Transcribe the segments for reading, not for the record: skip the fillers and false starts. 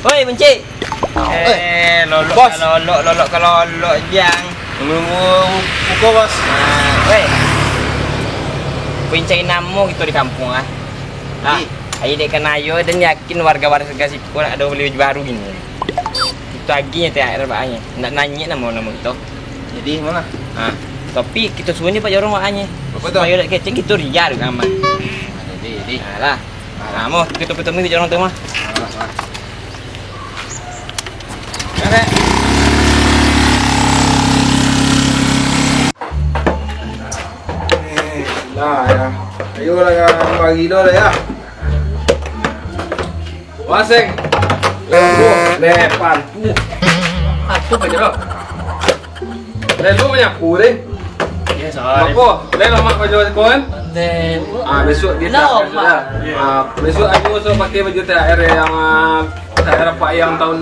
Woi, benci. Bos. Lolok jang. Buka bos. Woi. Pincai namu gitu di kampung ah. Ayo dek kenayo dan yakin warga-warga Sipko ada beli baju baru gini. Itu aginya THR baaknya. Ndak nanya nama itu. Jadi mana? Tapi kita suruhnya Pak Jorong baaknya. Apa tuh? Ayo dek keceng itu riar aman. Jadi. Alah. Kamu kita nih Jorong tuh mah. Oke. Nah ya, ayo lah ya pagi dulu ya. Waseng. Lepan tu. Aku penjero. Lalu menyapu deh. Ya sorry. Apa? Lalu mak baju kawan? Besok dia No, sudah. Besok aku usah pakai baju THR yang THR apa yang tahun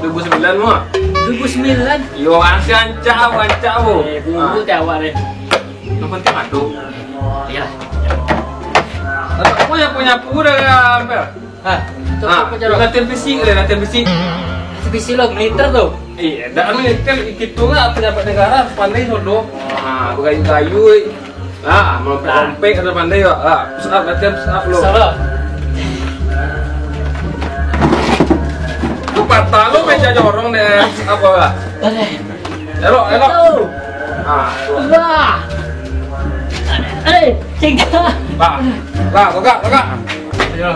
2009 mah. 2009. Yo ansi ancak bu. Bumbu teh awak deh. Yang penting aduk. Iyalah. Aku punya pura ya, Amber. Latihan fisik le, latihan fisik. Visi lo militer tuh. Iya, dah militer gitu nggak pejabat negara pandai sodo. Bergayu-gayu. Melompet ada pandai ya. Push up, latihan push up lo. Salah. Lu patah lu meja jorong deh. Apa lah? Elok. Wah. Cingga. Kakak. Ayo.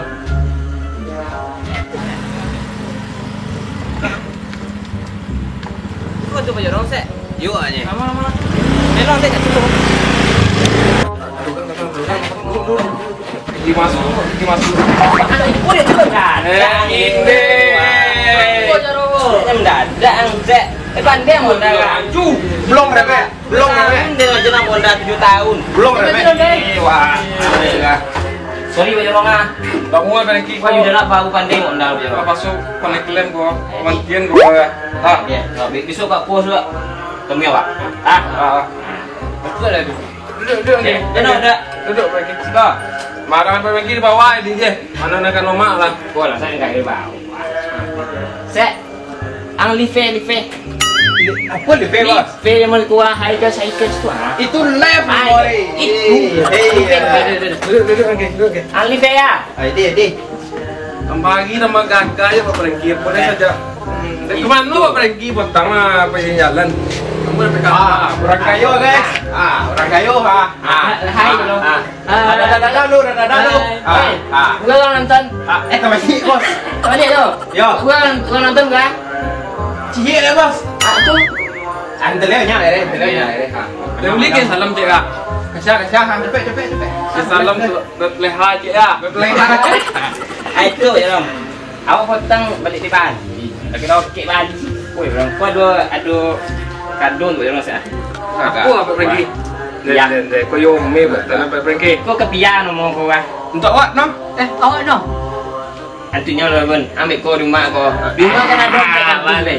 Kau tu Pak Jorong sek. Yuk aja. Lama. Melong sek kat situ. Dimasuk. Oh dia cepat kan. Ini. Pak Jorong. Mendadak sek. Pandai mau dah. Belum rebe. Dia aja nak mondar 7 tahun. Belum rebe. Wah. Sorry Pak Jorong ah. Bangun apa lagi? Kau juga nak baru pandai mondar Pak Jorong. Masuk peneklan gua, kemantian gua. Ya, besok Pak Pos juga. Temu ya Pak. Betul ada tu. Duduk ni. Duduk bagi kita. Marah apa lagi di bawah ini je. Mana nak lomak lah. Gua lah saya enggak di bawah. Sek. Ang live. Apa lebih bos? Live yang mau keluar hiker itu ah. Itu lab boy. Itu. Duduk lagi. Ang live ya. Adi. Tambah gagah ya Pak Perengki. Boleh saja. Kemana Pak Perengki? Pertama pengen jalan. Kamu dah pegang. Orang kayu guys. Orang kayu Hai dulu. Ada dulu. Gua nonton. Kembali bos. Tadi tu. Yo. Gua nonton gua. Cie lah bos. Tu. Antelnya deh. Dia beli ke salam cik ah. Kasih. Cepet. Salam tu leha cik ah. Itu ya dong. Awak potong balik di Bali. Kita okey Bali. Woi, orang kau ada kadun tu jangan sah. Aku apa pergi? Deh, kau yo me betul apa pergi? Kau kepian mau kau ah. Untuk awak no? Awak no. Antunya lah pun ambil kau rumah kau. Rumah kan ada kat balik.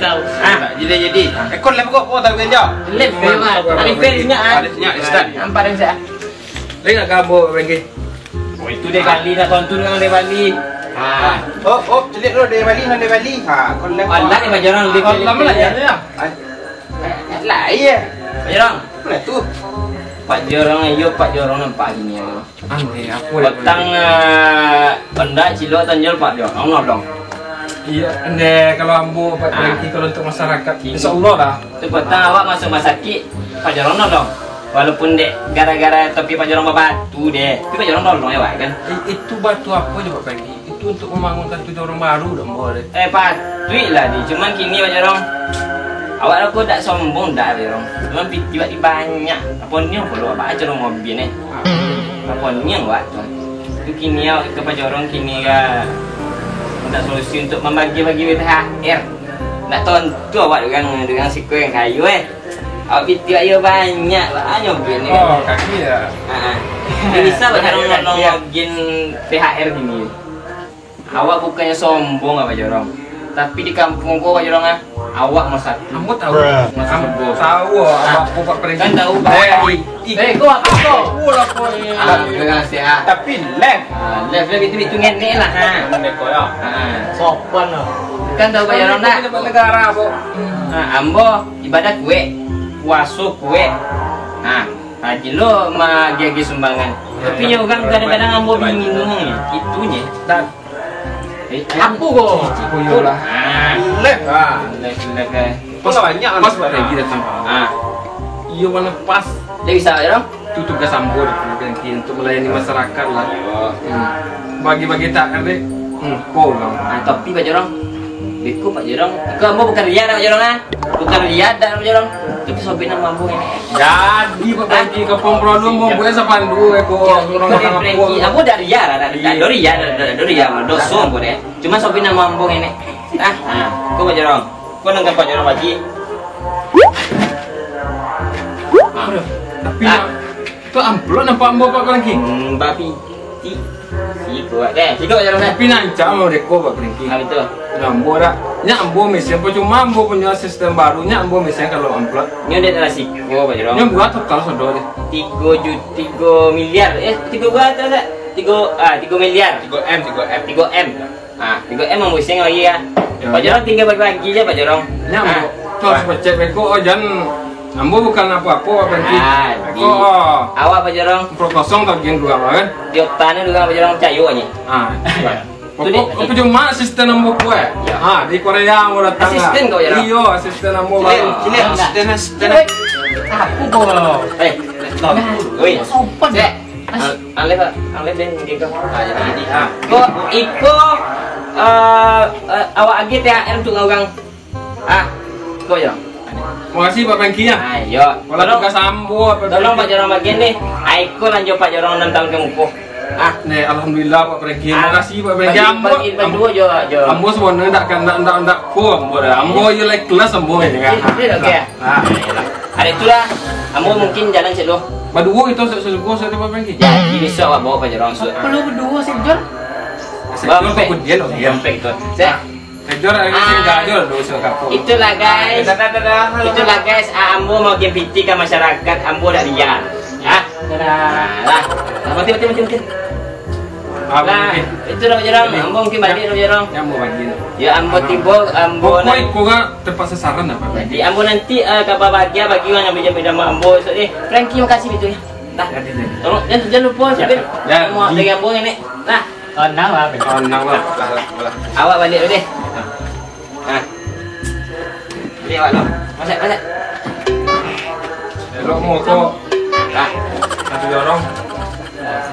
Jadi. Ekor lem kau tahu kan jauh? Lep memang. Ada fairnya ah. Ada senyap start. Nampak dah sah. Lagi nak gambar pergi. Oh itu dia kali nak tonton dengan dia Bali. Oh, celik dulu dari Bali. Kau lem. Allah ni macam orang lebih. Lama lah ya. Lah iya. Pak Jorong. Mana tu? Pak Jorong nampak gini ya. Aku Petang benda cilok tanjol Pak Jorong nolong. Iya, kalau ambo Pak Perengki kalau untuk masyarakat, insyaallah dah. Tu petang awak masuk rumah sakit, Pak Jorong nolong. Walaupun dek gara-gara tapi Pak Jorong batu deh, tapi Pak Jorong nolong ya Pak kan. Itu batu apa je Pak Perengki? Itu untuk membangunkan tu orang baru dah boleh. Patut lah di. Cuman kini Pak Jorong. Awak aku tak sombong dah Pak Jorong. Cuman tiba-tiba banyak. Apa ni yang perlu apa aja orang mobil ni. Apa ni yang buat tu. Itu kini awak ke Pak Jorong kini kan. Minta solusi untuk membagi-bagi THR. Nak tonton awak dengan siko yang kayu awak piti ayo banyak mobil ni kan. Oh, kaki ya. Bisa Pak Jorong nolong mobil THR gini. Awak bukannya sombong Pak Jorong. Tapi di kampung gua Pak Jorong awak nomor 1. Ambo tahu. Ambo tahu awak kok Pak Perengki. Kan tahu bahwa gua apa kok? Lah kok. Dengan sehat. Tapi left. Left itu ngene lah. Ngene kok ya. Sopan loh. Kan tahu Pak Jorong dah. Ini negara, Bu. Ambo ibadah kue, puaso kue. Haji lo ma gigi sumbangan. Tapi nyo kan kadang-kadang ambo bingung itunya. Dan Aku kok. Ciku lah. Left. Left. Pas banyak pas Pak Perengki datang. Iya mana pas. Dia bisa ya dong? Itu tugas Ambo di Perengki untuk melayani masyarakat lah. Bagi-bagi takar deh. Kau lah. Tapi Pak Jorong, beku Pak Jorong. Kamu bukan ria dah Pak Jorong bukan ria dah Pak Jorong. Itu sobina mampu ini. Jadi Pak Perengki ke Pomprodo mau buat sapandu eko orang-orang Perengki. Aku dari ria dah, dari ria, doso aku deh. Cuma sobina mampu ini. Kau Pak Jorong. Kau nengkan Pak Jorong lagi. Tapi itu amplop nampak Ambo Pak Perengki. Babi. Si kuat deh. Si kuat Pak Jorong. Tapi nanti mau deko Pak Perengki. Itu. Ambo dah. Nya Ambo mesin, cuma Ambo punya sistem barunya Ambo mesin kalau amplop. Ini udah terasi. Gua Pak Jorong. Nya buat total sudah deh. 3 miliar. 3 berapa tak? 3 miliar. 3M. 3M. 3M mau mesin lagi ya. Pak Jorong tinggal bagi-bagi aja Pak Jorong. Nya Ambo terus becek beko jangan Ambo bukan apa-apa Pak Perengki. Awak Pak Jorong. Pro kosong tak yang dua kan? Dioktannya juga Pak Jorong cayu aja. Pokok cuma asisten Ambo kue. Di Korea mau datang. Asisten kau ya? Iya, asisten Ambo baru. Asisten. Aku kok. Woi. Sopan ya. Alif dan gitu. Jadi kok iko awak agi THR untuk ngawang. Kau ya? Makasih Pak Perengki ya. Ayo. Kalau tugas Ambo Tolong Pak Jorong bagian nih. Aiko lanjut Pak Jorong 6 tahun kemukuh. Nih alhamdulillah Pak Perengki. Makasih Pak Perengki. Ambo jo. Ambo sebenarnya ndak ko Ambo dah. Ambo yo like kelas Ambo ini kan. Ada itulah. Ambo mungkin jalan sih lo. Baduo itu sesuatu saya Pak Perengki. Jadi bisa awak bawa Pak Jorong. Perlu berdua sih, Jor. Bawa Pak dia loh. Sampai itu. Jor ada sing gajol dosa kapo. Itulah guys. Itulah guys, Ambo mau GPT ke masyarakat, Ambo dak ria. Lah. Mati. Lah, itu dah Jorong. Ambo mungkin balik dah Jorong. Ambo bagi. Ya Ambo tiba, Ambo nanti kok enggak tepat sasaran apa? Jadi Ambo nanti kabar bahagia bagi orang yang beda-beda sama Ambo. Frankie makasih itu ya. Dah. Tolong jangan lupa sampai mau dari Ambo ini. Nah, Tenang lah. awak balik dulu deh. Ini awak lo. Masak. Kalau mau kok satu dorong.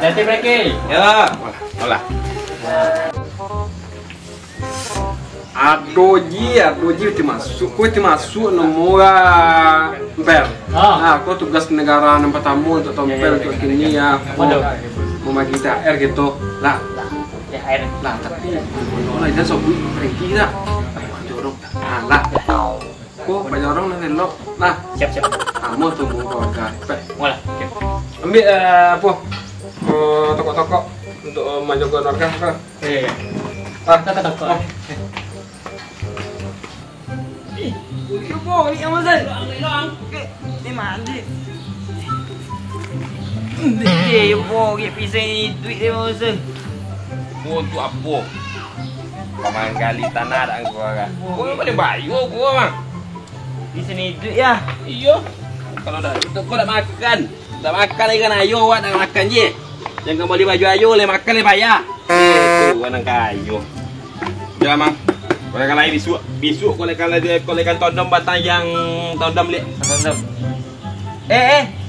Nanti Perengki. Ya, olah. Adoji itu masuk nomor empel. Aku tugas negara nampak tamu untuk tompel untuk kini ya. Mau bagi THR gitu. Lah, tapi kalau aja sobu Perengki tak. Jorong. Lah. Kok banyak orang nanti lo. Lah, Siap. kamu tunggu keluarga. Mulai. Ambil apa? Toko-toko untuk menjaga keluarga. Iya. Toko. Ini yang mana? Ini mandi. Dia bogi pisang duit dia masa. Untuk apa? Paman kali tanah dah kau kan. Kau boleh bayar kau mah. Di sini duit ya. Iyo. Kalau dah itu kau dah makan. Dah makan lagi kan ayo awak dah makan je. Jangan boleh baju ayo le makan le bayar. Itu anak kayu. Ya mang. Kalau kan lagi besok kalau kan tondom batang yang tondom le. Tondom.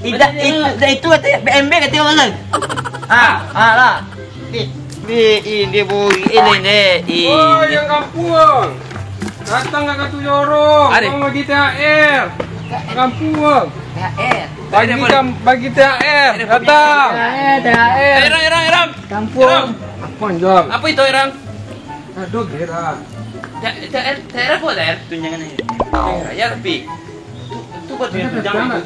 Itu BMB kata orang. Lah. Ini bogi ini. Oh, yang kampung. Datang ke Katu Jorong. Mau bagi THR. Kampung. THR. Bagi THR. Datang. THR. Irang. Kampung. Panjang. Apa itu Irang? Aduh, Gerang. THR apa THR? Tunjangan ini. Ya tapi. Itu buat tunjangan.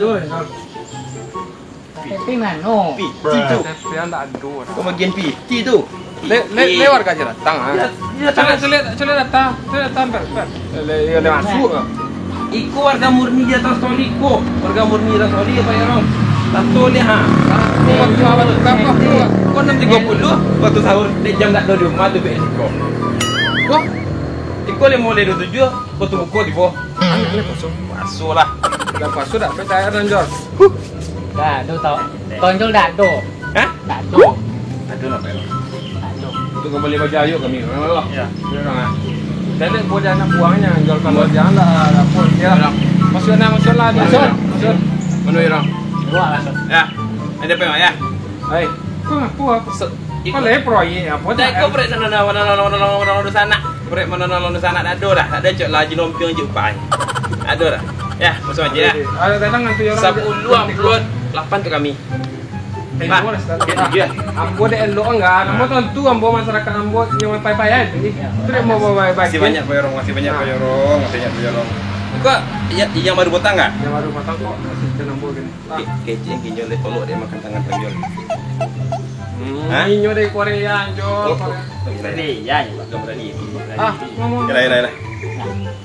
Tapi mana? PT tu. Tepian tak ada dah. Kau bagian PT tu. Lewat kan je datang ah. Dia Sulit datang. Per. Le masuk. Iko warga murni dia tak solid ko. Warga murni dah solid apa ya orang? Tak solid ha. Waktu awal berapa tu? Kau 6.30 waktu sahur dia jam tak ada di rumah tu bek Iko. Kau Iko le mulai 7 kau tunggu kau di bawah. Masuk lah. dah pasal dah percaya dan Jor. Dah, tu tau. Tonjol dah tu. Hah? Dah tu. Aduh nak pelak. Dah tu. Itu kau boleh baca ayuk kami. Ya. Dia orang ah. Jadi boleh anak buangnya Jor kalau jangan lah dapur dia. Masuk lah. Masuk. Mana orang? Buat masuk. Ya. Ada apa ya? Hai. Kau apa? Kau le proyek apa Dah kau break mana sana. Break mana sana dah ada dah. Tak ada cok lagi lompiang je upai. Ada dah. Ya, masuk aja ya. Ada datang nanti orang. 10 upload 8 tu kami. Pak. Ya. Ambo de elok enggak. Ambo tentu ambo masyarakat ambo yang pai-pai aja. Terus mau pai-pai. Masih banyak Pak Yorong, masih banyak Pak Yorong. Kau yang baru potong enggak? Yang baru matang kok masih ambo gini. Kecil yang kinjol dia tolok dia makan tangan tanjol. Hah? Inyo dari Korea, Jor. Ya. Kau berani. Ah, ngomong. Yalah.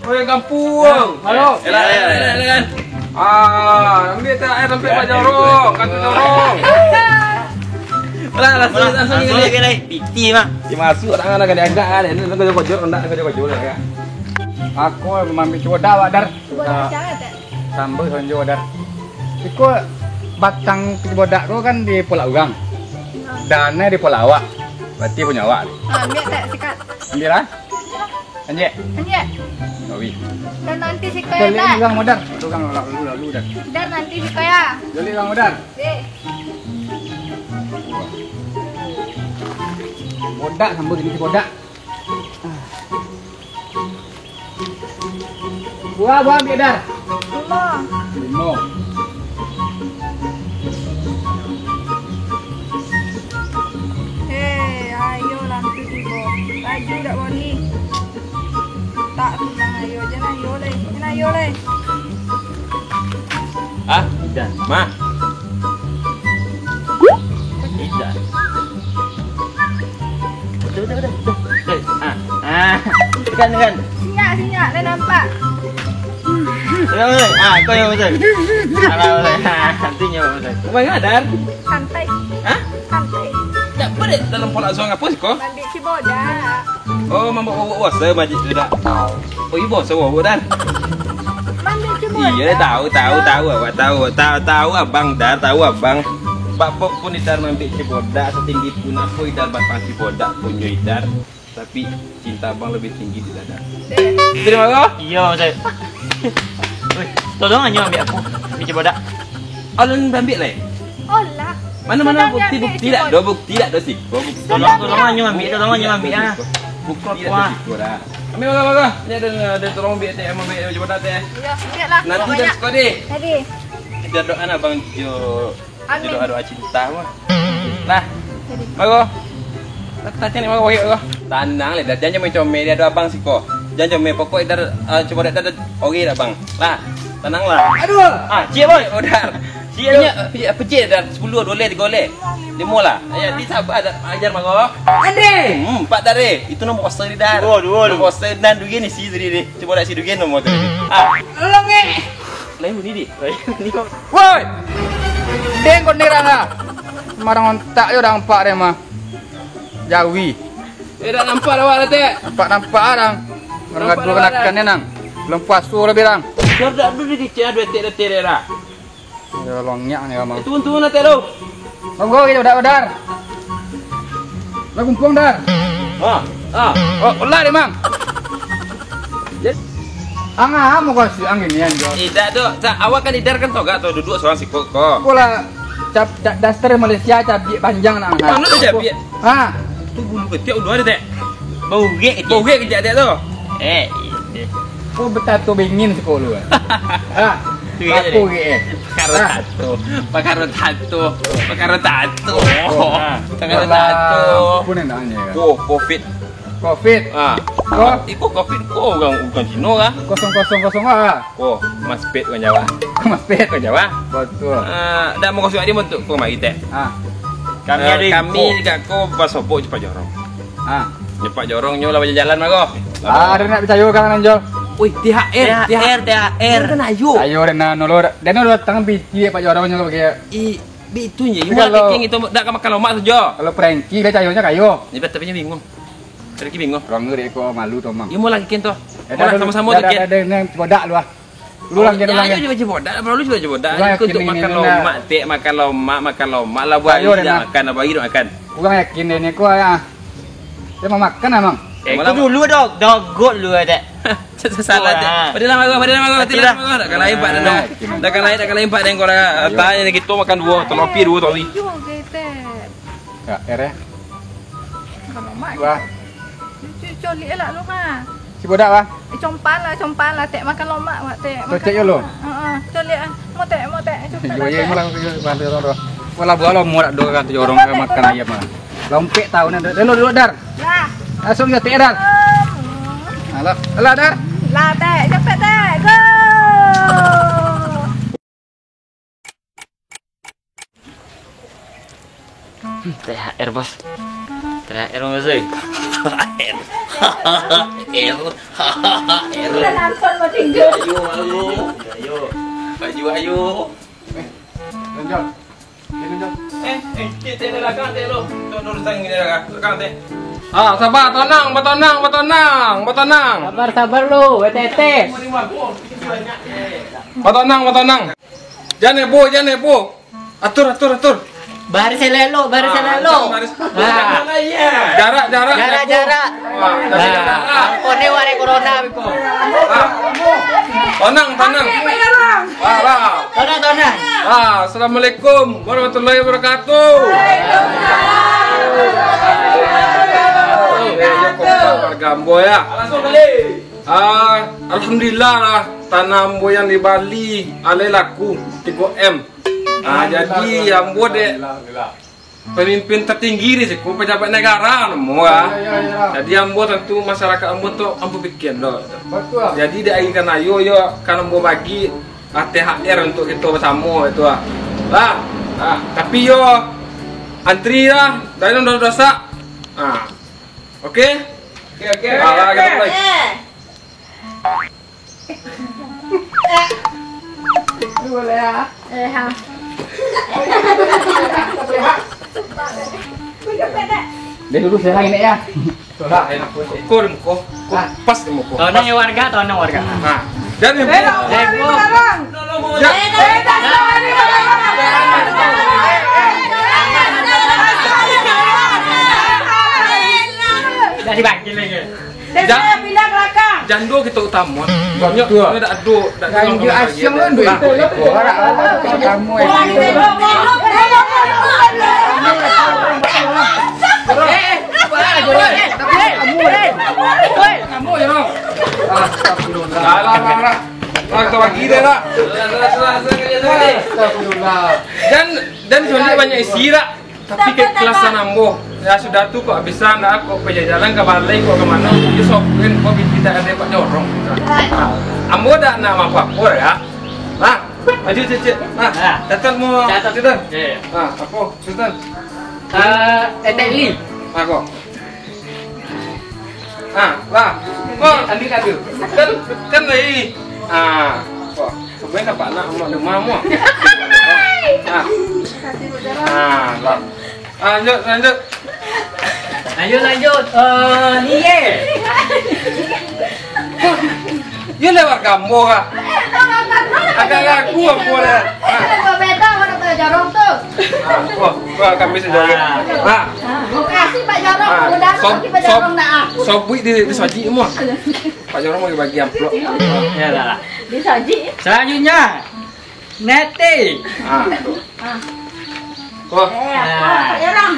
Oh, yang kampung. Halo. Yalah. Ah, ambil tak air sampai Pak Jorong, kata Jorong. Langsung ni. Piti mah. Dia masuk tangan nak dia agak ada. Ni kau kojol enggak kau kojol ya. Aku memang coba wadar. Sambal honjo wadar. Iko batang bodak tu kan di Pulau Ugang. Dana di Pulau Awak. Berarti punya awak. Ambil tak sikat. Ambil lah. Anjek. Anjek. Gawi. Dan nanti si kaya Jeli dah. ugang modar. Ugang lalu dah. Dan nanti si kaya. Jeli ugang modar. Deh. Bodak sambal jenis bodak. Buah ambil dah. Rumah. Limo. Hei, ayo lampu tiba. Laju tak boleh. Tak pulang ayo. Jangan ayo leh. Ah, tidak. Ma. Tidak. Betul. Kan. Sinyak. Dah nampak. Kau yang betul. Nantinya betul. Kau main ngadar? Santai. Hah? Santai. Tak boleh dalam pola suang apa sih kau? Ambil si bodak. Oh, mampu bawa saya majid sudah. Oh, ibu saya bawa dan. Ambil si bodak. Iya, tahu abang dar, tahu abang. Bapak pun idar mampi cibodak, setinggi pun aku idar batang cibodak punya idar. Tapi cinta abang lebih tinggi di dada. Terima kasih. Iya, betul. Oi, tolong aja ambil aku. Bicara bodak. Alun ambil lah. Oh lah. Mana bukti tak? Dua bukti tak dosi. Tolong aja ambil ah. Bukti tak dosi kora. Ambil maka. Ini ada tolong ambil teh, ambil cibodak teh. Ya, ambil lah. Nanti dah sekolah deh. Tadi. Kita doa abang jo. Amin. Doa cinta mah. Nah, maka. Tak ni maka wahai kau. Tenang le, jangan main comel dia ada abang sih kau. Jangan comel pokok idar coba dah ori dah bang. Lah, tenanglah. Aduh. Cie boy, odar. Cienya pecik dah 10 dollar 3 dollar. 5 lah. Ya, di sabar ajar maka. Ade. 4 dari. Itu nombor poster di dar. Dua. Poster dan duit ni si diri. Coba dah si duit nombor tu. Longe. Lain bunyi di. Woi. Deng kau nira lah. Marang ontak yo orang pak dia mah. Jawi. Dah nampak awak dah teh. Nampak orang. Orang ngadu kenakannya nang. Belum puas tu lebih orang. Dah dulu di cina duit teh dah. Ya longnya ni mah. Tuan nak teh lu. Monggo kita udar. Lah kumpung dar. Oh, ulah dia mang. Angah mau kasih angin ni anjo. Tidak tu, awak kan idar kan toga tu duduk seorang si koko. Kula daster Malaysia cabi panjang nang. Mana tu cabi? Ha. Tu bulu ketiak udah ada teh. Bau gek je. Bau ketiak teh tu. Kau betato bingin sekolah. Ha. Aku ge. Pakar tato. Pun nanya. Covid. Covid. Kok iku Covid kok bukan Cino kah? 0000 ah. Kok Mas Pet kan Jawa. Kok Mas Pet Kan Jawa. betul. Dak mau kosong dia untuk kau mari teh. Kami ada kami dekat kau pasopo cepat jorong. Cepat jorong nyola baca jalan mah kau. Ada nak percaya kan Anjol? Wih, THR. Kan ayo. Ayo dan nolor. Dan nolor tangan biji Pak Jorong nyola pakai. Itu je. Ibu nak kicing itu dak makan lomak saja. Kalau Frankie dia cayunya kayo. Ni tapi bingung. Frankie bingung. Orang ngeri ko malu to mang. Ibu mau lagi kikin tu. Mau sama-sama tu kikin. Ada yang bodak lu ah. Lu lang Ya, lang. ayo baca bodak. Perlu baca bodak. Gua Ikut untuk yakin makan ini lomak, tek makan lomak lah buat Ayo, tidak Dena. makan apa lagi makan. Kurang yakin ini ko ya. Dia mau makan amang. Itu dulu dogot lu ada. Salah deh. Padahal mago. Tidak mago. Dak lain pak dah. Dak lain pak dengan korang. Tanya ni kita makan dua, telopi dua tadi. Jual kita. Ya, ya. Kalau mak. Wah, Coli elak lu mah. si bodak wah. Compal lah. Tek makan lomak wak tek. Cocok yo lo. Coli ah. Mau tek. Yo ye malang bantu orang. Wala bualo mo dak do kan tu orang makan ayam mah. Lompek tahun ada. Dulu dar. Lah. Langsung ya tek dar. Alah dar. Lah tek. Cepet tek. Go. THR bos. THR Mas oi. THR. Udah nonton mau tinggal. Ayo. Lanjut. Lanjut. Kita ni lah kan lo. Tur tang ni lah kan teh. Sabar, tenang. Sabar lu, tete. Tenang. Jangan heboh. Atur. Baris lelo. Jarak. Jarak. Kone wari corona biko. Tenang. Tona. Assalamualaikum warahmatullahi wabarakatuh. Warga Ambo ya. Alhamdulillah lah tanah Ambo yang di Bali ale laku 3M. Jadi Ambo dek pemimpin tertinggi di situ, pejabat negara nemu ya. Jadi Ambo tentu masyarakat Ambo tu Ambo bikin loh. Jadi dia ikan ayo kan Ambo bagi THR untuk kita bersama itu lah. Tapi antri lah dari dosa. Oke. Kita mulai. Boleh ya. Dia dulu saya ini ya. Kau pas temu kau. Tona warga. Dan Dari bangkit lagi. Saya pindah belakang. jando kita utama. Banyak ada adu, Yang dia asyam kan duit itu. Kamu kamu ya dong. Astagfirullah. Kita bagi deh lah. Dan sebenarnya banyak istirahat. Tapi ke kelasan Ambo ya sudah tuh kok habisan kok jalan ke balai kok kemana itu sokin kok kita ada Pak Jorong. Ambo dah nama apa ya? Maju cecek. Datang mau datang. Apa? Sultan. Eteli. Kok. Lah. Kok ambil kado. Kan lagi. Kok. Sebenarnya Pak nak mau rumah mu. Lah. Lanjut. Niye. Dia lewat kamu kah? Ada lagu apa dah? Beda orang Pak Jorong tuh. Wah, kami sudah. Makasih Pak Jorong. Udah Pak Jorong nak. Sobui di saji semua. Pak Jorong mau bagi amplop. Ya lah. Disaji. Selanjutnya Neti. Kok? Pak Jorong.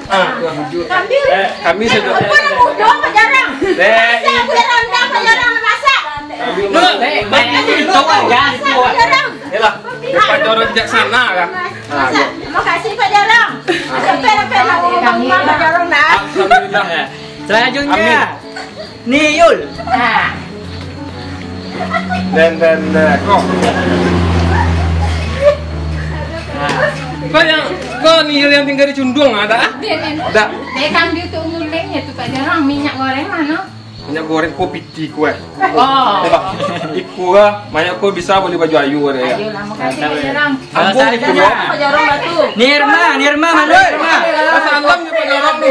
Ambil. Kami sudah. Pak Jorong. Pak Jorong masak. Yalah, Pak Jorong bijaksana kan? Makasih Pak Jorong. Sampai Pak Jorong nak. dah. Selanjutnya Niul. Dan kok. Kau ni yang tinggal di Cundung ada? Ada. Dia kan dia tu nguleknya tu Pak Jarang minyak goreng mana? Minyak goreng kopi kue. Oh. Iku lah, banyak kau bisa beli baju ayu ada ya. Ayolah makasih Pak Jarang. Ampun itu ya. Pak Jarang batu. Nirma mana Nirma? Salam je penjara tu.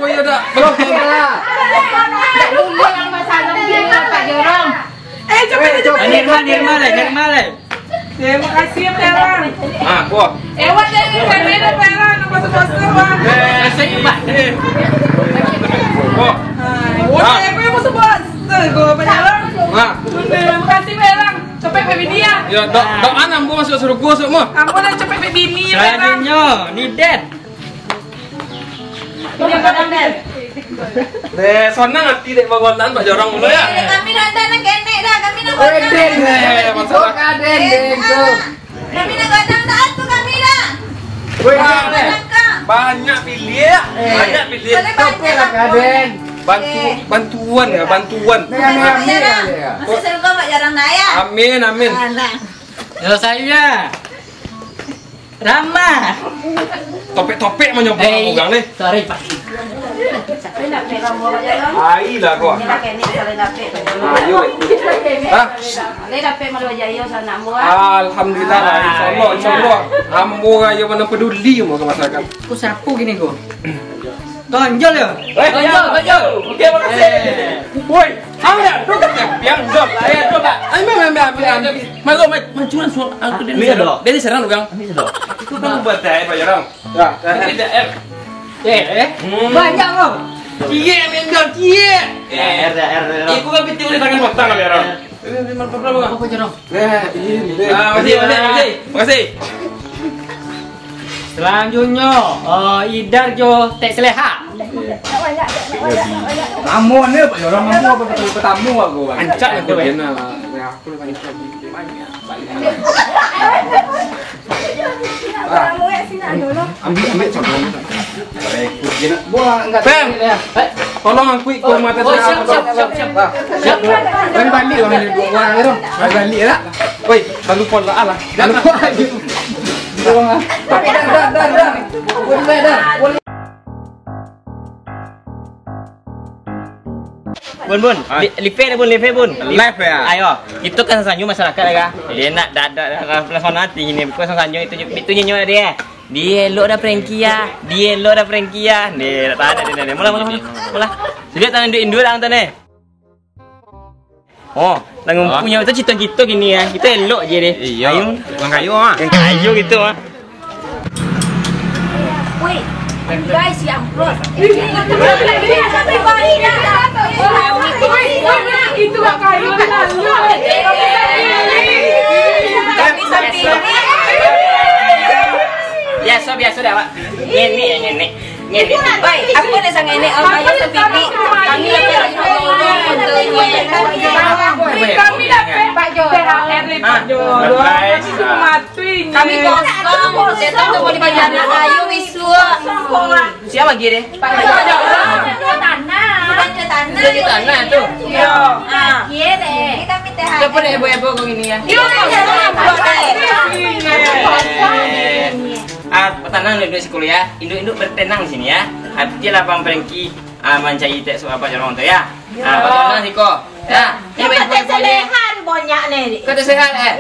Kau ya dah. Belum. Tak dulu yang masalah dia Pak Jarang. Nirma le. Terima kasih Pak Jarang. Ah, kau. Awak dari kamera Pak Jarang nak masuk-masuk bang. Kau. Wah, aku yang masuk-masuk. Kau Pak Jarang. Terima kasih Pak Jarang. Sampai baby dia. Ya, dok anak gua masuk suruh gua semua. Ampun dah sampai baby ni Pak Jarang. Selanjutnya Niden. Ini kadang Dan. Deh, sonang hati dek bagontan Pak Jarang mulu ya. Kami nak datang kenek dah. Kami nak godang. Masalah. Kami nak godang tak tu kami dah. Banyak pilih ya. Banyak pilih. Bantuan ya, bantuan. Masih serga Pak Jarang dah ya. Amin. Selesainya Rama. Topek-topek menyoba bugang nih. Sorry Pak. Siapa nak pegang Pak Jarang? Ai lah gua. Ini nak kenek salah dapat. Ayo. Hah? Boleh dapat malu jaya sana buat. Alhamdulillah lah, insyaallah. Ambo ayo mana peduli mau ke masyarakat. Aku sapu gini gua. Tonjol ya. Tonjol. Okey, makasih. Woi, ada tu kan piang dot. Saya coba. Ambil. Majuan suara aku dia. Dia serang bukan? Itu kan buat Pak Jarang. Ya, tidak Banyak kau. Cie mendol cie. Iku kan piting di tangan potong Pak Jarang. Apa Jarang? Makasih. Selanjutnya Idar Jo Tek Seleha. Amun ni Pak Jarang apa bertamu aku. Ancak aku dia lah. Aku banyak ambil contoh. Buah enggak. Pem, tolong aku ikut mata saya. Siap. Kan balik orang ni dua orang tu. Balik lah. Woi, jangan lupa lah. Jangan lupa. Dah. Boleh dah. Bun. Live bun. Live ya. Ayo, itu kan sanju masyarakat ya. Dia nak ada pelakon hati ini. Bukan sanju itu nyanyi dia. Dia elok dah pranky ya. Dia tak ada dia. Mula. Sudah tangan induk dah ni. Oh, tanggung punya itu cita kita gini ya. Kita elok je dia. Iya. Bukan kayu ah. Yang kayu gitu ah. Woi, guys yang upload. Itu gak kayu Biasa dah Pak. Ini. Baik, aku dah sangat ini kayu sepipi. Kami Kami dapat Pak THR Pak Joro. Kami kosong. Saya tahu mau dibayar kayu wisu. Siapa lagi deh? Pak tanah tu. Iya. Iya deh. Kita minta THR. Siapa deh ebo kau gini ya? Pertenang duduk sekolah ya. Induk bertenang di sini ya. Hati lapang perengki mancai tek apa Jarang tu ya. Pertenang sih kok. Ya. Selehan banyak nih. Kau tu sehat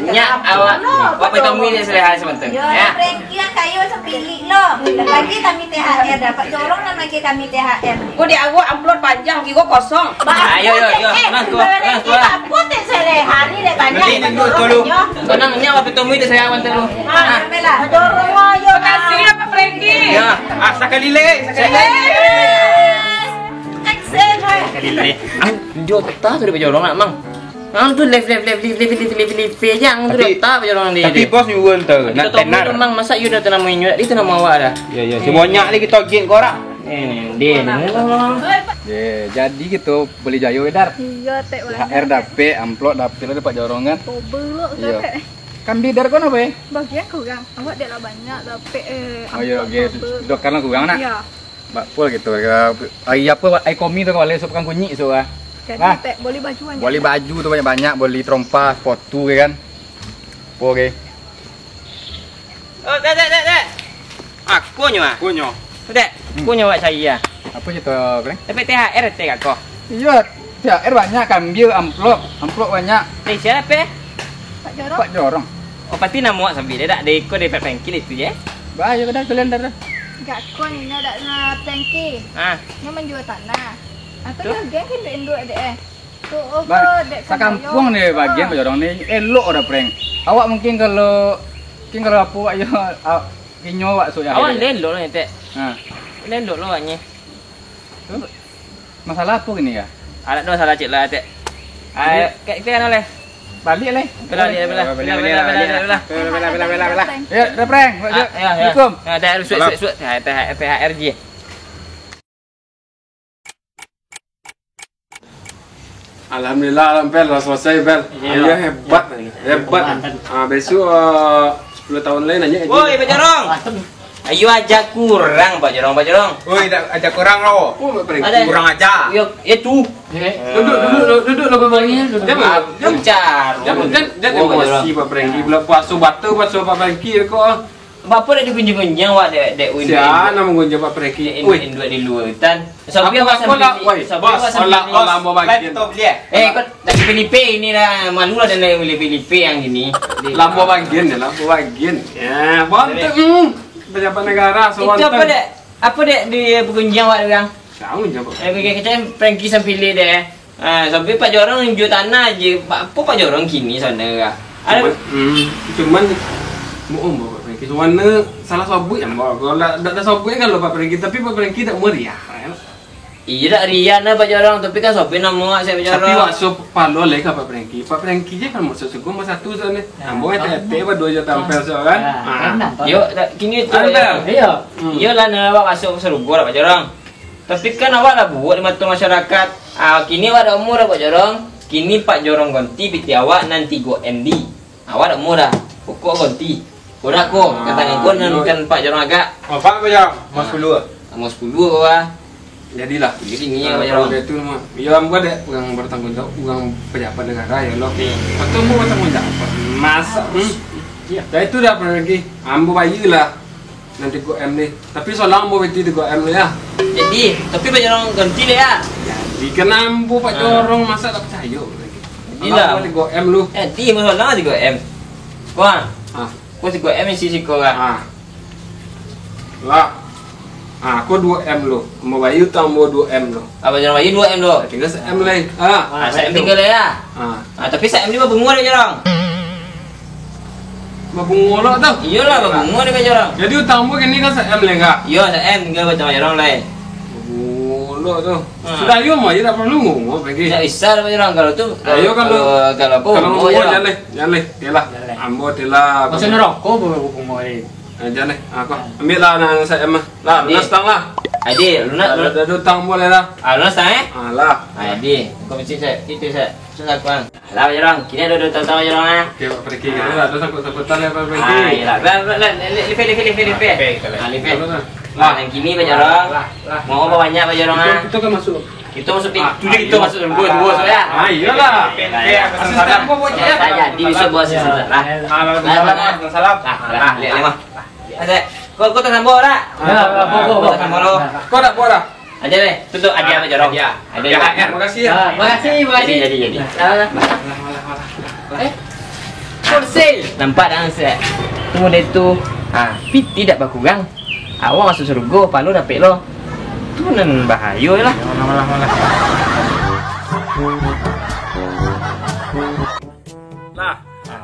Nya awak. Apa tommy dia selehan sebentar. Ya. Prengki kayu sepilih lo. Lagi kami THR dapat dorong nama kami THR. Kau di awak upload panjang, kau kosong. Ayo. Tenang kau. Apa teh selehan ni dah tanya. Tenangnya apa tommy dia saya bantu lu. Bela. Dorong ayo. Makasih ya Pak Prengki. Ya, asa kali le. Kali dia tak tu dia Jarang nak mang. Tu live yang tu tak Jarang dia. Tapi bos nyuwun tu nak tenar. Memang masa you dah tenang main dia tenang awak dah. Ya, sebanyak lagi togen kau rak. Dia. Jadi gitu beli jayo Dar. Iya, tek THR dapat, amplop dapat lah Pak Jarang kan. Belok Iya. Kan bidar kau apa? Bagian kurang. Awak dah lah banyak dapat Oh iya, okey. Dok karena kurang nak. Ya. bakpul gitu. Ai apa ai komi tu kalau sup kan kunyit so ah. Jadi Ah. Pek boleh baju banyak. Boleh baju tu banyak-banyak, boleh trompa, sepatu ke kan. Okey. Oh, tak. Aku nyo ah. Kunyo. Tak. Aku nyo buat saya. Apa je tu, Breng? Tapi THR te kat kau. Iya, THR banyak kan, ambil amplop banyak. Ni siapa? Pak Jorok. Pak jorong. Oh, pasti nama awak sambil dia dak deko de pengkil itu je. Bahaya dah kalian dah. Gak kon ni nak tangki. Ah, Ni menjual tanah. Atau Tu? dia geng kan duit induk dek. Tu Ba, apa dek sakampung ni bagian Pak jorong ni elok dah Breng. Awak mungkin kalau apa ayo kinyo awak so ya. awak lelok lah te. Ha. Lelok lah awaknya. Masalah apa gini ya? Ada dua salah cik lah te. Ah, kita kan oleh. Balik leh. Belah. Ya, dah Breng. Assalamualaikum. Ya, dah suat. THR je. Alhamdulillah Bel, dah selesai Bel. Dia hebat. Besok 10 tahun lain nanya. Woi, Pak Jorong. Ayo ajak kurang, Pak Jorong. Woi, ada kurang lo. Kurang aja. Yo, itu. Duduk lo berbagi. Jangan car. Jangan emosi Pak Prengki. Bila puasa batu Pak Prengki kok. Bapa dah digunjing-gunjing awak dek win. Siapa nama gunjing Pak Prengki? Wih, dua di luar tan. Sabi awak Olah mau bagi. kau dari Filipina ini lah malu lah dan dari Filipina yang gini. Lambo bagian. Ya, bontek. Pejabat negara Itu apa dek di bergunjing awak orang? Tahu je Pak. Kita Frankie sampai pilih deh. Sampai Pak Jorong jual tanah je. Apa Pak Jorong kini sana lah. Ada Cuman mau Pak Prengki. Cuman salah sobut yang bawa. Kalau tak sobut kan lo Pak Prengki. Tapi Pak Prengki tak meriah. iya tak rian lah Pak Jorong. Tapi kan sopi nama saya Pak Tapi Jorong. waktu palo lek Pak Prengki. Pak Prengki je kan masuk suku mas satu sana. Ambo tete 2 juta tampil so kan. Yo, kini tu Ada. Iya lah nak awak masuk serugo lah Pak Jorong. Tapi kan awak lah buat di mata masyarakat. Kini awak dah umur dah Pak Jorong. Kini Pak Jorong ganti piti awak nanti go MD. Awak dah umur dah. Pokok ganti. Kodak ko, katakan ko kan Pak Jorong agak. Apa aja? Mas 10. Mau 10 awak. Jadilah. Jadi ni Pak Jorong. Itu mah. Ya ambo deh orang bertanggung jawab, orang pejabat negara ya lo. Atau mau bertanggung jawab. Masa. Ya itu dah pergi. Ambo bayi lah. Nanti go M nih. Tapi soalnya ambo beti di go M ya. Jadi, tapi Pak Jorong ganti lah ya. Jadi kan ambo Pak Jorong masa tak percaya. Jadi lah. Di go M lu. Di masalah di go M. Wah, Ah. ko si go M si ko lah. Lah. Aku 2M lo. Mau bayi tu ambo 2M lo. Apa Jorong bagi 2M lo. Tinggal M lain. Saya M tinggal lah ya. Tapi saya M ni berbunga dia Jorong. Mabungolo tu. Iyalah berbunga dia Pak Jorong. Jadi utang ambo kini kan M lain kah? Iya, saya M tinggal macam Jorong lain. Mabungolo tu. Sudah yo mah, tak perlu ngomong pergi. Tak bisa Pak Jorong kalau tu. Ayo kalau apa? mau jalan, telah. Ambo telah. Masa neraka bungo ni. Jalan. Aku ambil lah nang saya mah. Lah, lunas tang lah. Adi, lunak. Ada utang boleh lah. Lunas tak eh? Lah. Adi, kau mesti saya itu saya. Saya kuang. Lah Pak Jorong, kini ada tahu Jorong ah. Okey, Pak pergi kita lah. Ada sangkut-sangkutan ya Pak pergi. Iyalah. Lipe. Lah, yang kini Pak Jorong. Mau apa banyak Pak Jorong ah? Itu kan masuk. Kita masuk kita masuk dua so ya. Iyalah. Asisten apa bocah ya? Saya di bisa buat asisten lah. Salam. Lah, lihat lima. Ada. Kau tak sambung dah? Kau tak sambung lo. Kau tak boleh. Aja deh, tutup aja Pak Jorong. Ada. Terima kasih ya. Jadi. For sale. Nampak dah saya. Tunggu dia tu. Tapi tidak berkurang. Awak masuk surga, palu dapat lo. Tu nan bahaya lah. Nah,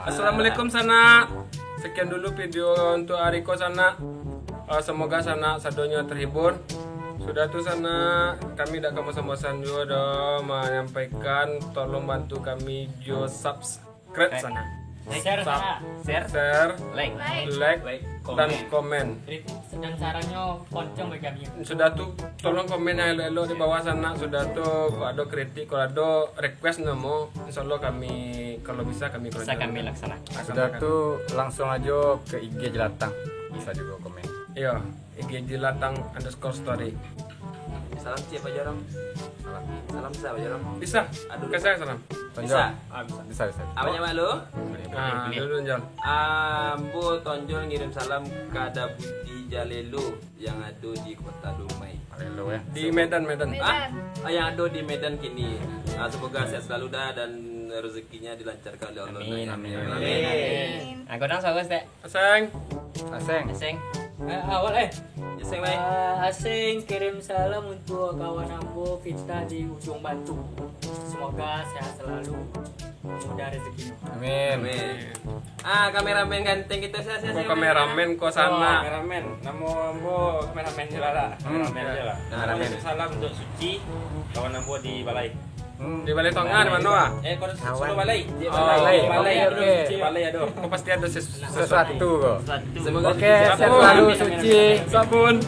assalamualaikum sana. Sekian dulu video untuk Ariko sana. Semoga sana sadonya terhibur. Sudah tuh sana kami tidak bosan-bosan juga dong menyampaikan tolong bantu kami jo subscribe sana. Share, like, dan komen. Dan sarannya pocong bagi kami. Sudah tuh tolong komen yang elok di bawah sana. Sudah tuh kalau ada kritik, kalau ada request namo, insyaallah kami kalau bisa kami bisa kami laksanakan. Sudah tuh langsung aja ke IG Jelatang. Bisa juga komen. Iya, IG Jilatang_story. Salam siapa Jorong? Salam siapa Jorong? Bisa? Aduh. Ke saya salam. Bisa. Bisa. Apa nama lu? Ah, dulu Jal. Ambo Tonjol ngirim salam kepada Budi Jalelu yang ada di kota Dumai. Halo ya. Di Medan. Yang ada di Medan kini. Semoga sehat selalu dah dan rezekinya dilancarkan oleh Allah. Amin. Aku dong sogos teh. Aseng. Aseng. Awal Aseng baik. Asing kirim salam untuk kawan Ambo Vita di Ujung Batu. Semoga sehat selalu, mudah rezekinya. Amin. Kameramen ganteng kita saya. Kok kameramen kok sana? Kameramen, nama Ambo kameramen Jelala. Kameramen Jelala. Kameramen. Salam untuk Suci, kawan Ambo di Balai. Di Balai Tonga di mana? Kau suruh Balai. Balai. Oke. Balai ada. Kok pasti ada Sesuatu kok. Semoga Oke, sehat selalu Suci. Sabun.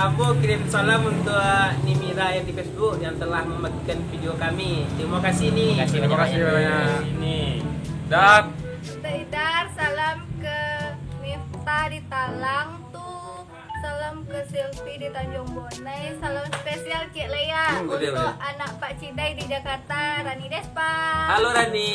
Ambo kirim salam untuk Nimira yang di Facebook yang telah membagikan video kami. Terima kasih nih. Terima kasih banyak. Ini. Dan Untuk Idar, salam ke Miftah di Talang tuh. Salam ke Silvi di Tanjung Bonai. Salam spesial Cik Lea Boleh, untuk boleh. anak Pak Cidai di Jakarta, Rani Despa. Halo Rani.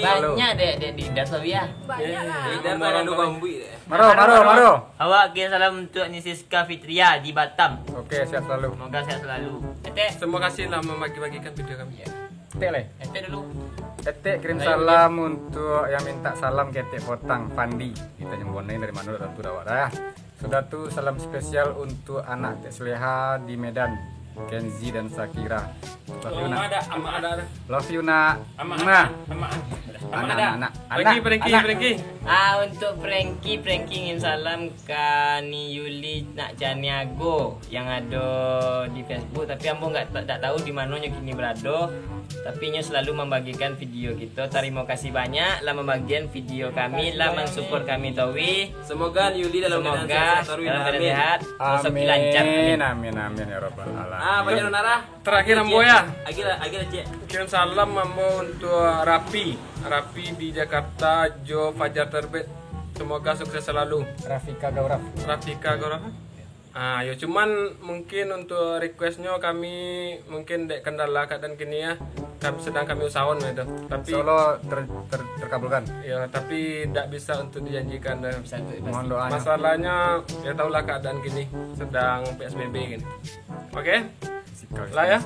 Banyak dek di dasar ya. Banyak lah. Tidak ada bambu deh. Maro. Awak kirim salam untuk Nisiska Fitria di Batam. Oke, sehat selalu. Semoga sehat selalu. Ete, terima kasih lah membagi-bagikan video kami. Tele. ete dulu. Etek kirim salam untuk yang minta salam ke Etek Potang Pandi di Tanjung Bonai dari mana tentu dawat dah. Sudah tuh salam spesial untuk anak Tek Sleha di Medan, Kenzi dan Sakira. Love you nak. Love you nak. Anak. Frankie. Untuk Frankie ngirim salam ke Ni Yuli nak Janiago yang ada di Facebook, tapi ambo tak tahu di mana kini berada. Tapi nya selalu membagikan video kita. Terima kasih banyak lah membagikan video kami, lah mensupport kami tawi. Semoga Yuli dalam Semoga dalam keadaan sehat, rezeki lancar. Amin ya rabbal alamin. Banyak Nara. Terakhir Ambo ya. Agila Cik. Kirim salam Ambo untuk Rapi di Jakarta, Jo Fajar Terbit. Semoga sukses selalu. Rafika Gauraf. Ya cuman mungkin untuk requestnya kami mungkin dek kendala keadaan kini ya, sedang kami usahakan itu. Tapi Solo terkabulkan. ya tapi tidak bisa untuk dijanjikan. Mohon doanya. Masalahnya ya tahulah keadaan kini sedang PSBB gini. Oke? Lah ya.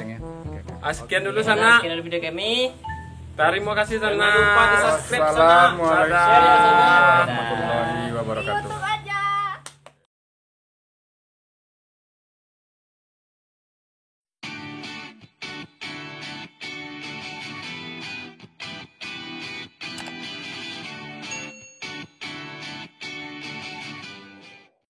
Sekian dulu sana. Sekian dulu video kami. Terima kasih sana. Jangan lupa di subscribe sana. Assalamualaikum warahmatullahi wabarakatuh.